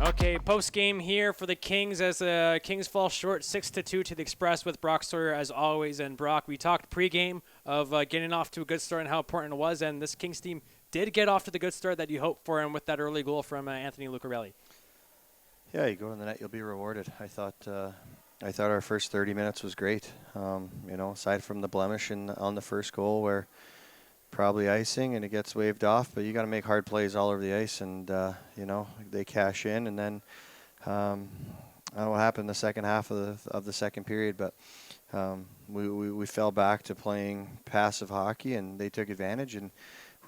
Okay, post game here for the Kings as the Kings fall short 6-2 to the Express with Brock Sawyer as always. And Brock, we talked pregame of getting off to a good start and how important it was, and this Kings team did get off to the good start that you hoped for, and with that early goal from Anthony Lucarelli. Yeah, you go in the net, you'll be rewarded. I thought our first 30 minutes was great. Aside from the blemish on the first goal where probably icing and it gets waved off, but you got to make hard plays all over the ice, and they cash in, and then I don't know what happened in the second half of the second period, but we fell back to playing passive hockey, and they took advantage, and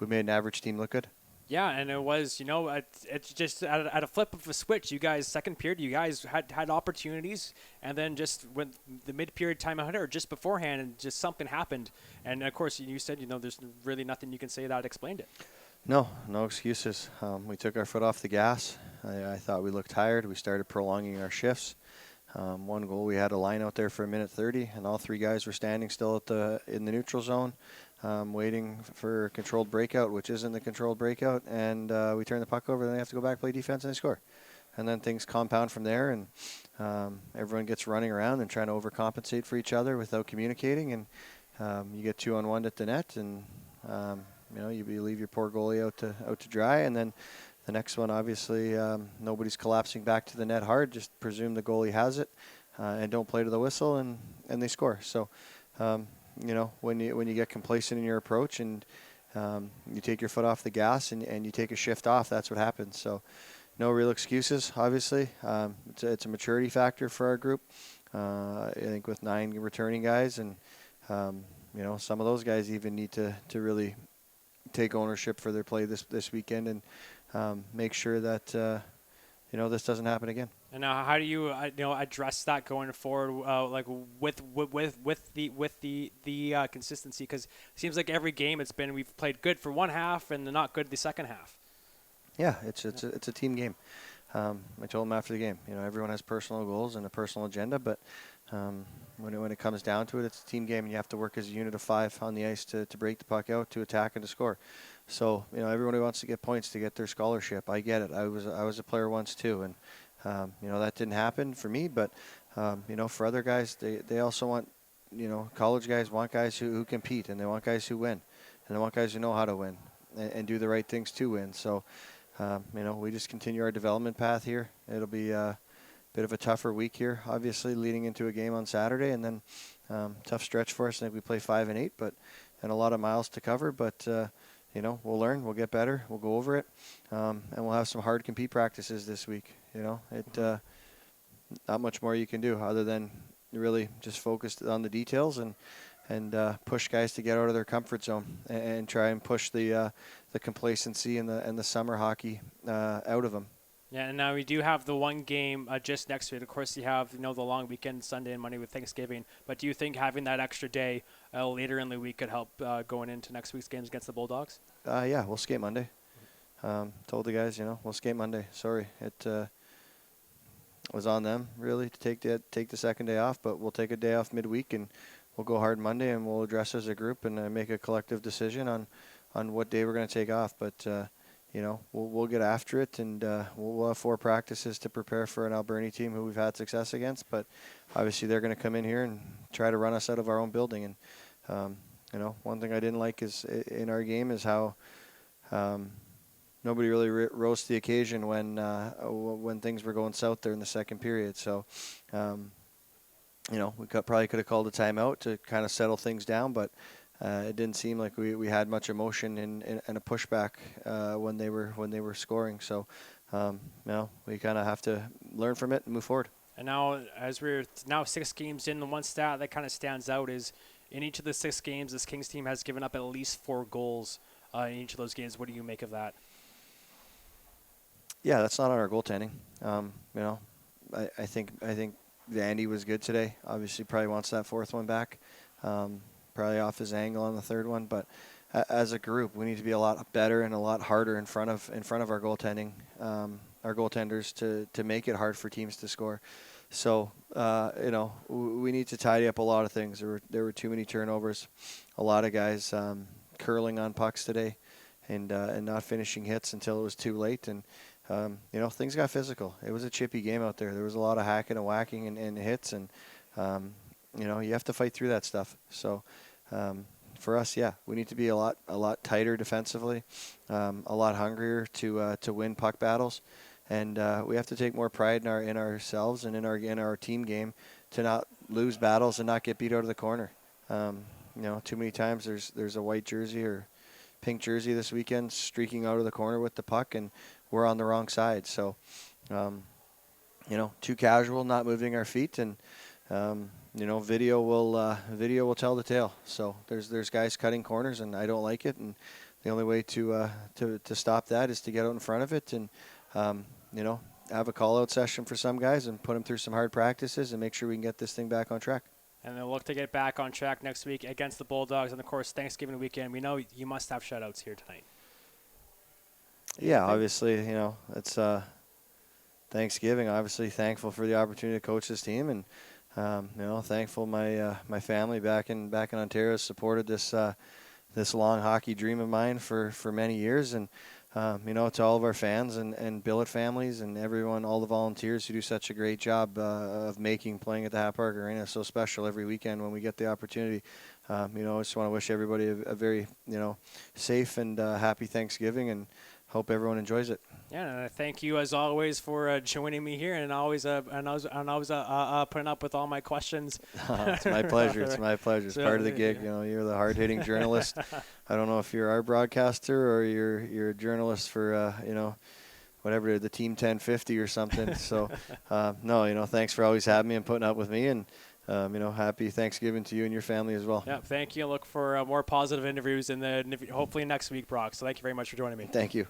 we made an average team look good. Yeah, and it was, it's just at a flip of a switch, you guys, second period, you guys had opportunities, and then just when the mid-period timeout or just beforehand, and just something happened. And, of course, you said, there's really nothing you can say that explained it. No excuses. We took our foot off the gas. I thought we looked tired. We started prolonging our shifts. One goal, we had a line out there for 1:30, and all three guys were standing still in the neutral zone. Waiting for a controlled breakout, which isn't the controlled breakout, and we turn the puck over, then they have to go back, play defense, and they score. And then things compound from there, and everyone gets running around and trying to overcompensate for each other without communicating, and you get 2-on-1 at the net, and you leave your poor goalie out to dry, and then the next one, obviously, nobody's collapsing back to the net hard, just presume the goalie has it, and don't play to the whistle, and they score. So when you get complacent in your approach and you take your foot off the gas and you take a shift off, that's what happens. So no real excuses, obviously. It's a maturity factor for our group. I think with 9 returning guys, and some of those guys even need to really take ownership for their play this weekend and make sure that this doesn't happen again. And now, how do you address that going forward, with the consistency? Because it seems like every game we've played good for one half and not good the second half. Yeah, it's a team game. I told them after the game, everyone has personal goals and a personal agenda, but when it comes down to it, it's a team game, and you have to work as a unit of 5 on the ice to break the puck out, to attack, and to score. So everyone who wants to get points to get their scholarship, I get it. I was a player once too, and that didn't happen for me, but for other guys, they also want, college guys want guys who compete, and they want guys who win, and they want guys who know how to win and do the right things to win. So we just continue our development path here. It'll be a bit of a tougher week here, obviously, leading into a game on Saturday, and then tough stretch for us. I think we play 5 and 8, and a lot of miles to cover, but we'll learn, we'll get better, we'll go over it, and we'll have some hard compete practices this week. Not much more you can do other than really just focus on the details and push guys to get out of their comfort zone and try and push the complacency and the summer hockey out of them. Yeah, and now we do have the one game just next week. Of course, you have the long weekend, Sunday and Monday with Thanksgiving. But do you think having that extra day later in the week could help going into next week's games against the Bulldogs? Yeah, we'll skate Monday. Told the guys, we'll skate Monday. Sorry, it was on them really to take the second day off, but we'll take a day off midweek and we'll go hard Monday, and we'll address as a group and make a collective decision on what day we're going to take off. But we'll get after it, and we'll have 4 practices to prepare for an Alberni team who we've had success against. But obviously they're going to come in here and try to run us out of our own building. And one thing I didn't like is in our game is how nobody really rose to the occasion when things were going south there in the second period. So we probably could have called a timeout to kind of settle things down, but it didn't seem like we had much emotion and a pushback when they were scoring. So we kind of have to learn from it and move forward. And now, as we're 6 games in, the one stat that kind of stands out is in each of the 6 games, this Kings team has given up at least 4 goals in each of those games. What do you make of that? Yeah, that's not on our goaltending. I think Andy was good today. Obviously, probably wants that 4th one back. Probably off his angle on the 3rd one, but as a group, we need to be a lot better and a lot harder in front of our goaltending, our goaltenders to make it hard for teams to score. So we need to tidy up a lot of things. There were too many turnovers, a lot of guys curling on pucks today, and not finishing hits until it was too late. And things got physical. It was a chippy game out there. There was a lot of hacking and whacking and hits, and you have to fight through that stuff. So for us, yeah, we need to be a lot tighter defensively, a lot hungrier to win puck battles, and we have to take more pride in ourselves and in our team game to not lose battles and not get beat out of the corner. Too many times there's a white jersey or pink jersey this weekend streaking out of the corner with the puck, and we're on the wrong side. So, too casual, not moving our feet, and video will tell the tale. So there's guys cutting corners, and I don't like it. And the only way to stop that is to get out in front of it and have a call out session for some guys and put them through some hard practices and make sure we can get this thing back on track. And they'll look to get back on track next week against the Bulldogs. And, of course, Thanksgiving weekend. We know you must have shutouts here tonight. Yeah, obviously, it's Thanksgiving. Obviously, thankful for the opportunity to coach this team, and thankful my family back in Ontario has supported this long hockey dream of mine for many years, and to all of our fans and billet families and everyone, all the volunteers who do such a great job of making playing at the Hatt Park Arena so special every weekend when we get the opportunity. I just want to wish everybody a very safe and happy Thanksgiving, and hope everyone enjoys it. Yeah, and I thank you as always for joining me here, and always putting up with all my questions. It's my pleasure. It's my pleasure. It's part of the gig. You're the hard-hitting journalist. I don't know if you're our broadcaster or you're a journalist for whatever, the Team 1050 or something. So no, thanks for always having me and putting up with me, and happy Thanksgiving to you and your family as well. Yeah, thank you. Look for more positive interviews hopefully next week, Brock. So thank you very much for joining me. Thank you.